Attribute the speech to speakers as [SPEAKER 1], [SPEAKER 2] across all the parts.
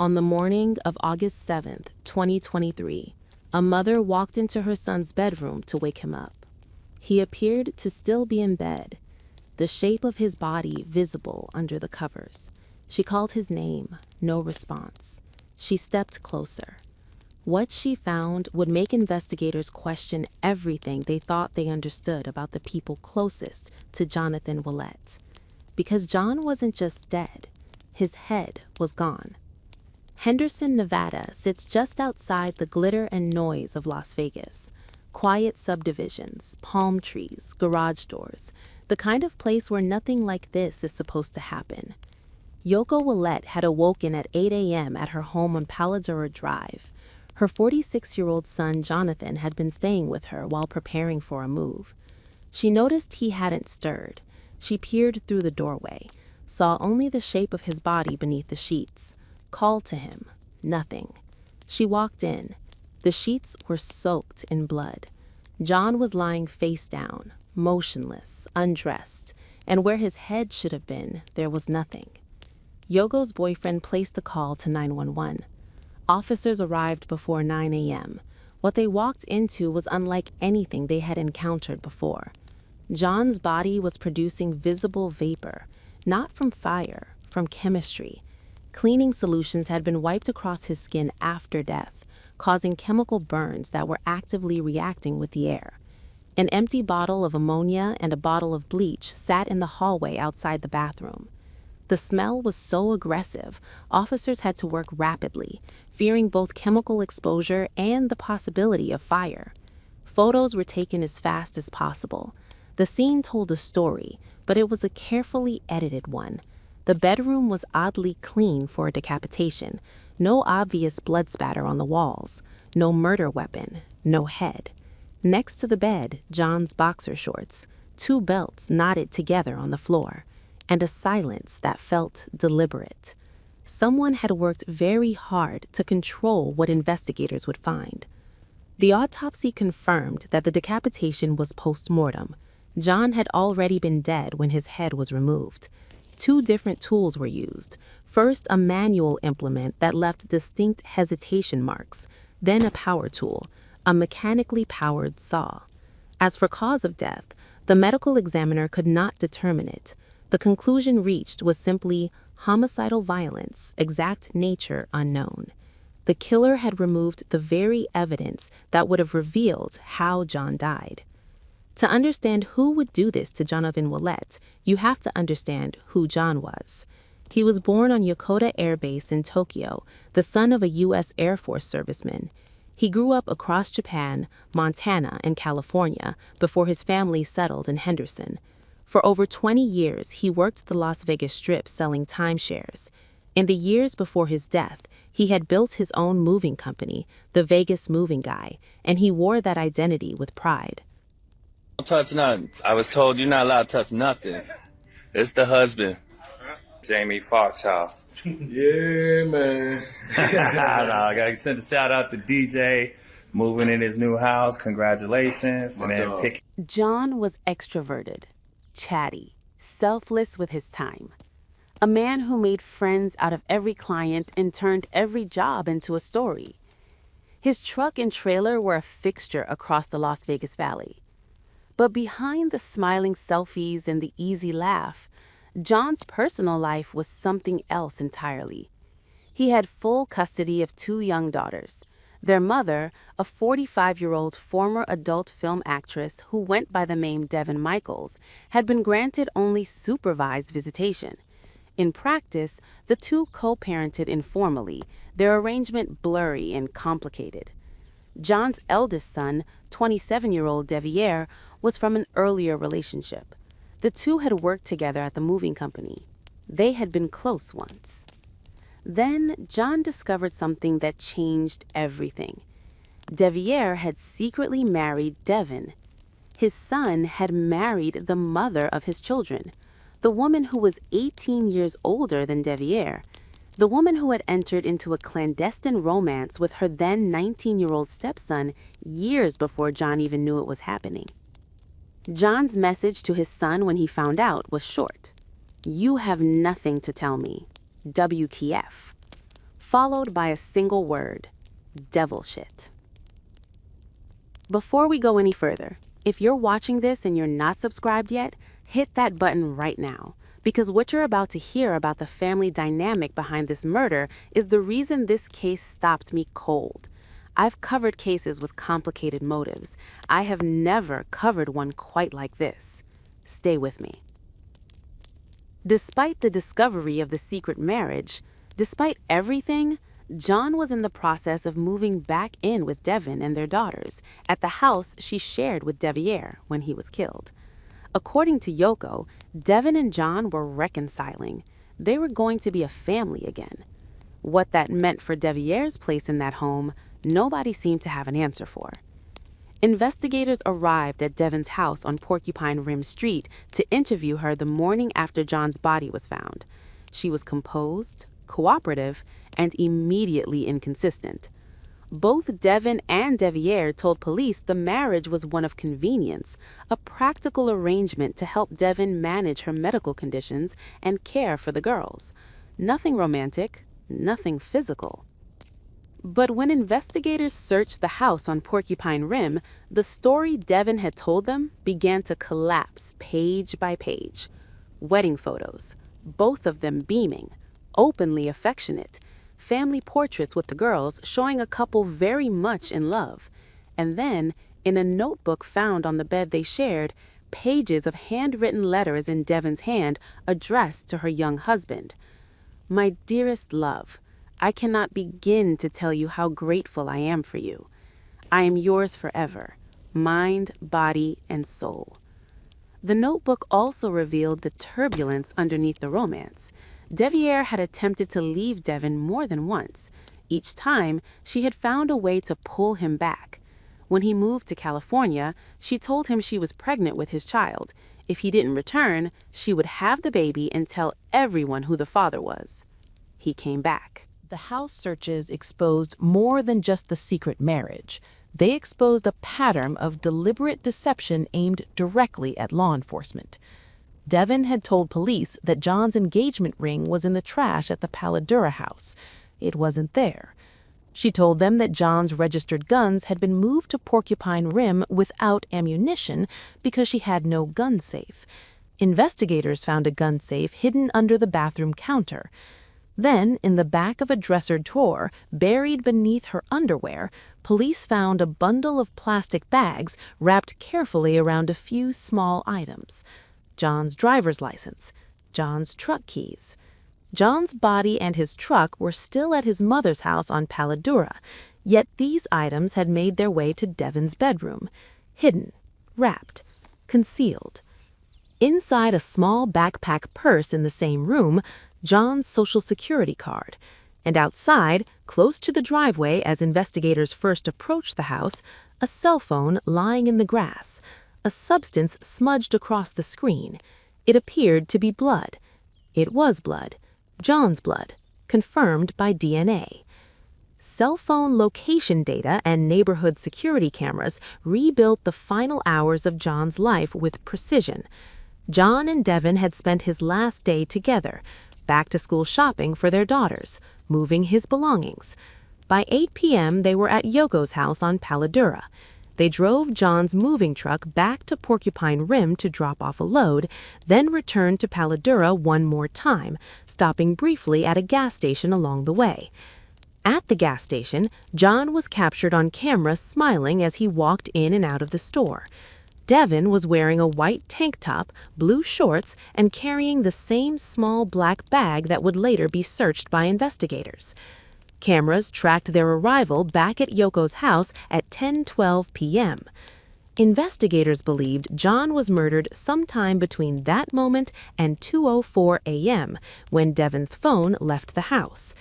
[SPEAKER 1] On the morning of August 7th, 2023, a mother walked into her son's bedroom to wake him up. He appeared to still be in bed, the shape of his body visible under the covers. She called his name, no response. She stepped closer. What she found would make investigators question everything they thought they understood about the people closest to Jonathan Wlette. Because Jon wasn't just dead, his head was gone. Henderson, Nevada sits just outside the glitter and noise of Las Vegas. Quiet subdivisions, palm trees, garage doors, the kind of place where nothing like this is supposed to happen. Yoko Wlette had awoken at 8 a.m. at her home on Paladura Drive. Her 46-year-old son Jonathan had been staying with her while preparing for a move. She noticed he hadn't stirred. She peered through the doorway, saw only the shape of his body beneath the sheets. Called to him. Nothing. She walked in. The sheets were soaked in blood. Jon was lying face down, motionless, undressed, and where his head should have been, there was nothing. Yoko's boyfriend placed the call to 911. Officers arrived before 9 a.m. What they walked into was unlike anything they had encountered before. Jon's body was producing visible vapor, not from fire, from chemistry. Cleaning solutions had been wiped across his skin after death, causing chemical burns that were actively reacting with the air. An empty bottle of ammonia and a bottle of bleach sat in the hallway outside the bathroom. The smell was so aggressive, officers had to work rapidly, fearing both chemical exposure and the possibility of fire. Photos were taken as fast as possible. The scene told a story, but it was a carefully edited one. The bedroom was oddly clean for a decapitation. No obvious blood spatter on the walls. No murder weapon. No head. Next to the bed, Jon's boxer shorts. 2 belts knotted together on the floor. And a silence that felt deliberate. Someone had worked very hard to control what investigators would find. The autopsy confirmed that the decapitation was post-mortem. Jon had already been dead when his head was removed. 2 different tools were used. First, a manual implement that left distinct hesitation marks, then a power tool, a mechanically powered saw. As for cause of death, the medical examiner could not determine it. The conclusion reached was simply homicidal violence, exact nature unknown. The killer had removed the very evidence that would have revealed how Jon died. To understand who would do this to Jonathan Wlette, you have to understand who Jon was. He was born on Yokota Air Base in Tokyo, the son of a U.S. Air Force serviceman. He grew up across Japan, Montana, and California before his family settled in Henderson. For over 20 years, he worked the Las Vegas Strip selling timeshares. In the years before his death, he had built his own moving company, the Vegas Moving Guy, and he wore that identity with pride.
[SPEAKER 2] Don't touch nothing. I was told you're not allowed to touch nothing. It's the husband. Jamie Foxx house.
[SPEAKER 3] Yeah, man.
[SPEAKER 2] I gotta send a shout out to DJ, moving in his new house. Congratulations.
[SPEAKER 1] Jon was extroverted, chatty, selfless with his time. A man who made friends out of every client and turned every job into a story. His truck and trailer were a fixture across the Las Vegas Valley. But behind the smiling selfies and the easy laugh, Jon's personal life was something else entirely. He had full custody of 2 young daughters. Their mother, a 45-year-old former adult film actress who went by the name Devon Michaels, had been granted only supervised visitation. In practice, the 2 co-parented informally, their arrangement blurry and complicated. Jon's eldest son, 27-year-old Deviierre, was from an earlier relationship. The 2 had worked together at the moving company. They had been close once. Then Jon discovered something that changed everything. Deviierre had secretly married Devon. His son had married the mother of his children, the woman who was 18 years older than Deviierre, the woman who had entered into a clandestine romance with her then 19-year-old stepson years before Jon even knew it was happening. Jon's message to his son when he found out was short. "You have nothing to tell me. WTF." followed by a single word: devil shit. Before we go any further, if you're watching this and you're not subscribed yet, hit that button right now, because what you're about to hear about the family dynamic behind this murder is the reason this case stopped me cold. I've covered cases with complicated motives. I have never covered one quite like this. Stay with me. Despite the discovery of the secret marriage, despite everything, Jon was in the process of moving back in with Devon and their daughters at the house she shared with Deviierre when he was killed. According to Yoko, Devon and Jon were reconciling. They were going to be a family again. What that meant for Devière's place in that home, nobody seemed to have an answer for. Investigators arrived at Devon's house on Porcupine Rim Street to interview her the morning after Jon's body was found. She was composed, cooperative, and immediately inconsistent. Both Devon and Deviierre told police the marriage was one of convenience, a practical arrangement to help Devon manage her medical conditions and care for the girls. Nothing romantic, nothing physical. But when investigators searched the house on Porcupine Rim, the story Devon had told them began to collapse page by page. Wedding photos, both of them beaming, openly affectionate, family portraits with the girls showing a couple very much in love. And then, in a notebook found on the bed they shared, pages of handwritten letters in Devon's hand addressed to her young husband. "My dearest love, I cannot begin to tell you how grateful I am for you. I am yours forever, mind, body, and soul." The notebook also revealed the turbulence underneath the romance. Deviierre had attempted to leave Devon more than once. Each time, she had found a way to pull him back. When he moved to California, she told him she was pregnant with his child. If he didn't return, she would have the baby and tell everyone who the father was. He came back.
[SPEAKER 4] The house searches exposed more than just the secret marriage. They exposed a pattern of deliberate deception aimed directly at law enforcement. Devon had told police that Jon's engagement ring was in the trash at the Paladura house. It wasn't there. She told them that Jon's registered guns had been moved to Porcupine Rim without ammunition because she had no gun safe. Investigators found a gun safe hidden under the bathroom counter. Then, in the back of a dresser drawer, buried beneath her underwear, police found a bundle of plastic bags wrapped carefully around a few small items. Jon's driver's license, Jon's truck keys. Jon's body and his truck were still at his mother's house on Paladura, yet these items had made their way to Devon's bedroom, hidden, wrapped, concealed. Inside a small backpack purse in the same room, Jon's Social Security card, and outside, close to the driveway as investigators first approached the house, a cell phone lying in the grass, a substance smudged across the screen. It appeared to be blood. It was blood, Jon's blood, confirmed by DNA. Cell phone location data and neighborhood security cameras rebuilt the final hours of Jon's life with precision. Jon and Devon had spent his last day together, back-to-school shopping for their daughters, moving his belongings. By 8 p.m., they were at Yoko's house on Paladura. They drove Jon's moving truck back to Porcupine Rim to drop off a load, then returned to Paladura one more time, stopping briefly at a gas station along the way. At the gas station, Jon was captured on camera smiling as he walked in and out of the store. Devon was wearing a white tank top, blue shorts, and carrying the same small black bag that would later be searched by investigators. Cameras tracked their arrival back at Yoko's house at 10:12 p.m. Investigators believed Jon was murdered sometime between that moment and 2:04 a.m. when Devon's phone left the house.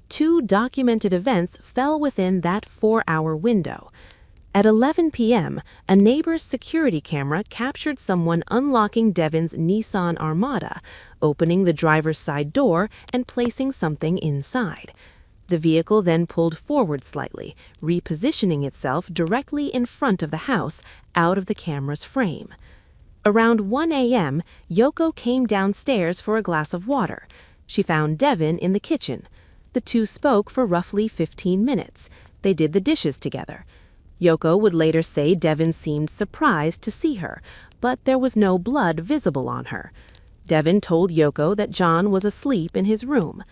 [SPEAKER 4] Two documented events fell within that 4-hour window. At 11 p.m., a neighbor's security camera captured someone unlocking Devon's Nissan Armada, opening the driver's side door and placing something inside. The vehicle then pulled forward slightly, repositioning itself directly in front of the house, out of the camera's frame. Around 1 a.m., Yoko came downstairs for a glass of water. She found Devon in the kitchen. The two spoke for roughly 15 minutes. They did the dishes together. Yoko would later say Devon seemed surprised to see her, but there was no blood visible on her. Devon told Yoko that Jon was asleep in his room.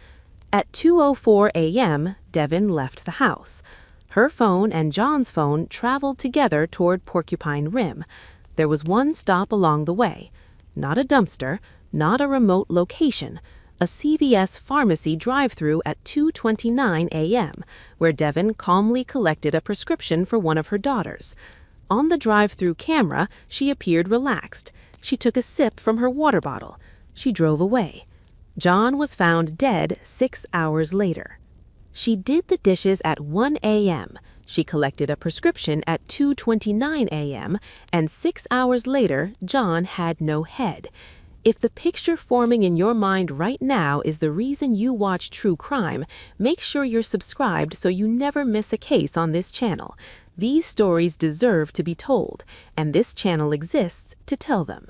[SPEAKER 4] At 2:04 a.m., Devon left the house. Her phone and Jon's phone traveled together toward Porcupine Rim. There was one stop along the way. Not a dumpster, not a remote location. A CVS pharmacy drive-thru at 2:29 a.m., where Devon calmly collected a prescription for one of her daughters. On the drive-thru camera, she appeared relaxed. She took a sip from her water bottle. She drove away. Jon was found dead 6 hours later. She did the dishes at 1 a.m. She collected a prescription at 2:29 a.m., and 6 hours later, Jon had no head. If the picture forming in your mind right now is the reason you watch true crime, make sure you're subscribed so you never miss a case on this channel. These stories deserve to be told, and this channel exists to tell them.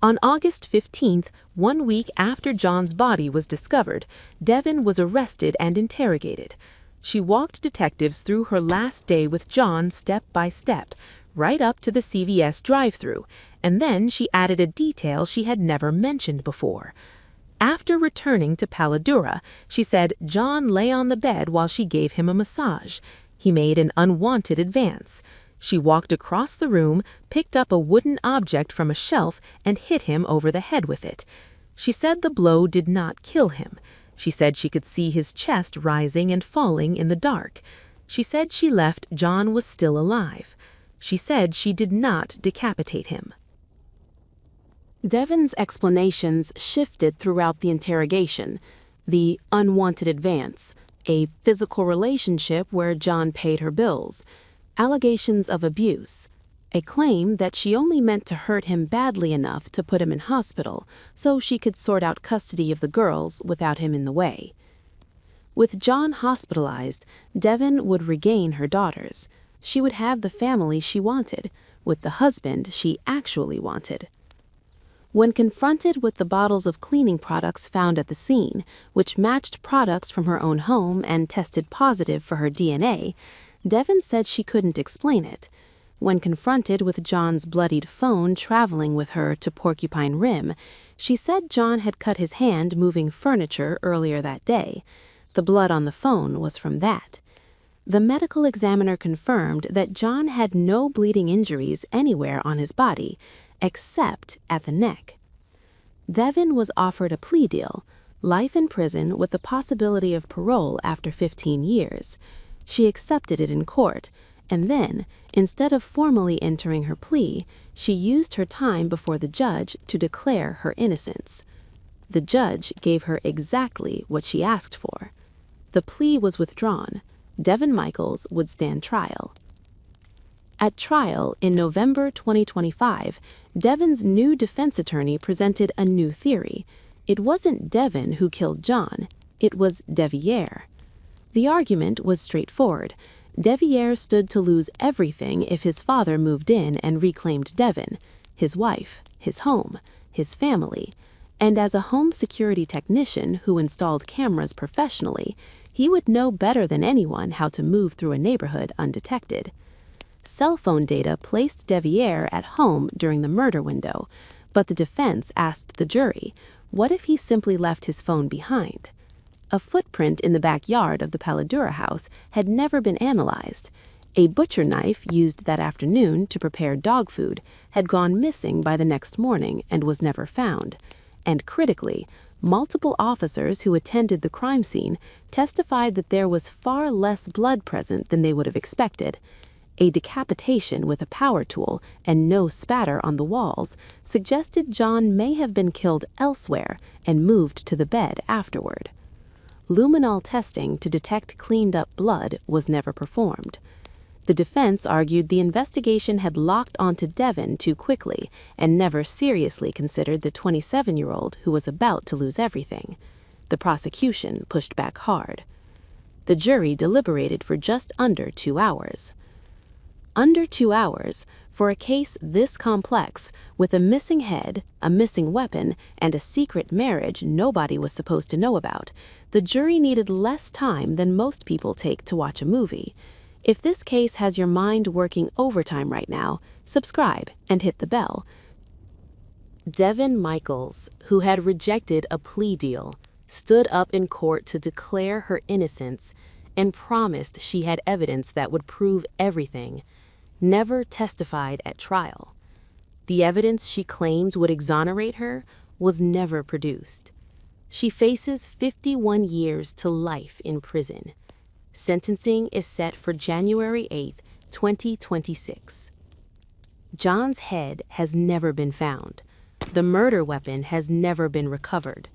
[SPEAKER 4] On August 15th, 1 week after Jon's body was discovered, Devon was arrested and interrogated. She walked detectives through her last day with Jon step by step, right up to the CVS drive-thru, and then she added a detail she had never mentioned before. After returning to Paladura, she said Jon lay on the bed while she gave him a massage. He made an unwanted advance. She walked across the room, picked up a wooden object from a shelf, and hit him over the head with it. She said the blow did not kill him. She said she could see his chest rising and falling in the dark. She said she left Jon was still alive. She said she did not decapitate him. Devon's explanations shifted throughout the interrogation. The unwanted advance, a physical relationship where Jon paid her bills, allegations of abuse, a claim that she only meant to hurt him badly enough to put him in hospital so she could sort out custody of the girls without him in the way. With Jon hospitalized, Devon would regain her daughters. She would have the family she wanted, with the husband she actually wanted. When confronted with the bottles of cleaning products found at the scene, which matched products from her own home and tested positive for her DNA, Devon said she couldn't explain it. When confronted with Jon's bloodied phone traveling with her to Porcupine Rim, she said Jon had cut his hand moving furniture earlier that day. The blood on the phone was from that. The medical examiner confirmed that Jon had no bleeding injuries anywhere on his body, except at the neck. Devon was offered a plea deal, life in prison with the possibility of parole after 15 years. She accepted it in court, and then, instead of formally entering her plea, she used her time before the judge to declare her innocence. The judge gave her exactly what she asked for. The plea was withdrawn. Devon Michaels would stand trial. At trial in November 2025, Devon's new defense attorney presented a new theory. It wasn't Devon who killed Jon, it was Deviierre. The argument was straightforward. Deviierre stood to lose everything if his father moved in and reclaimed Devon, his wife, his home, his family, and as a home security technician who installed cameras professionally, he would know better than anyone how to move through a neighborhood undetected. Cell phone data placed Deviierre at home during the murder window, but the defense asked the jury, what if he simply left his phone behind? A footprint in the backyard of the Paladura house had never been analyzed. A butcher knife used that afternoon to prepare dog food had gone missing by the next morning and was never found. And critically, multiple officers who attended the crime scene testified that there was far less blood present than they would have expected. A decapitation with a power tool and no spatter on the walls suggested Jon may have been killed elsewhere and moved to the bed afterward. Luminol testing to detect cleaned-up blood was never performed. The defense argued the investigation had locked onto Devon too quickly and never seriously considered the 27-year-old who was about to lose everything. The prosecution pushed back hard. The jury deliberated for just under 2 hours. Under 2 hours,
[SPEAKER 1] For a case this complex, with a missing head, a missing weapon, and a secret marriage nobody was supposed to know about, the jury needed less time than most people take to watch a movie. If this case has your mind working overtime right now, subscribe and hit the bell. Devon Michaels, who had rejected a plea deal, stood up in court to declare her innocence and promised she had evidence that would prove everything, never testified at trial. The evidence she claimed would exonerate her was never produced. She faces 51 years to life in prison. Sentencing is set for January 8, 2026. Jon's head has never been found. The murder weapon has never been recovered.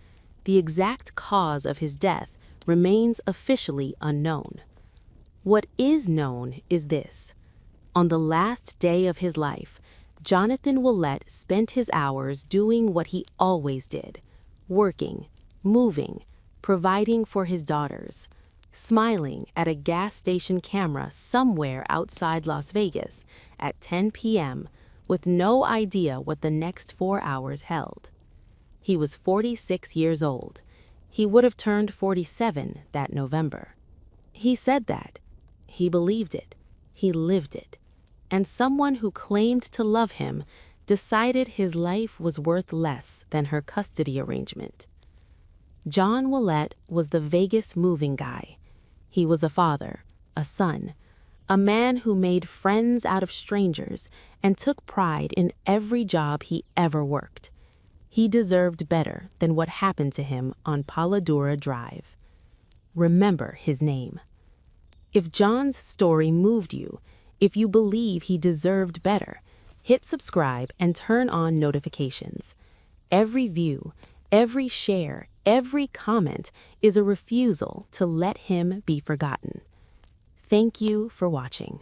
[SPEAKER 1] The exact cause of his death remains officially unknown. What is known is this. On the last day of his life, Jonathan Wlette spent his hours doing what he always did, working, moving, providing for his daughters, smiling at a gas station camera somewhere outside Las Vegas at 10 p.m. with no idea what the next 4 hours held. He was 46 years old. He would have turned 47 that November. He said that. He believed it. He lived it. And someone who claimed to love him decided his life was worth less than her custody arrangement. Jon Wlette was the Vegas moving guy. He was a father, a son, a man who made friends out of strangers and took pride in every job he ever worked. He deserved better than what happened to him on Paladura Drive. Remember his name. If Jon's story moved you, if you believe he deserved better, hit subscribe and turn on notifications. Every view, every share, every comment is a refusal to let him be forgotten. Thank you for watching.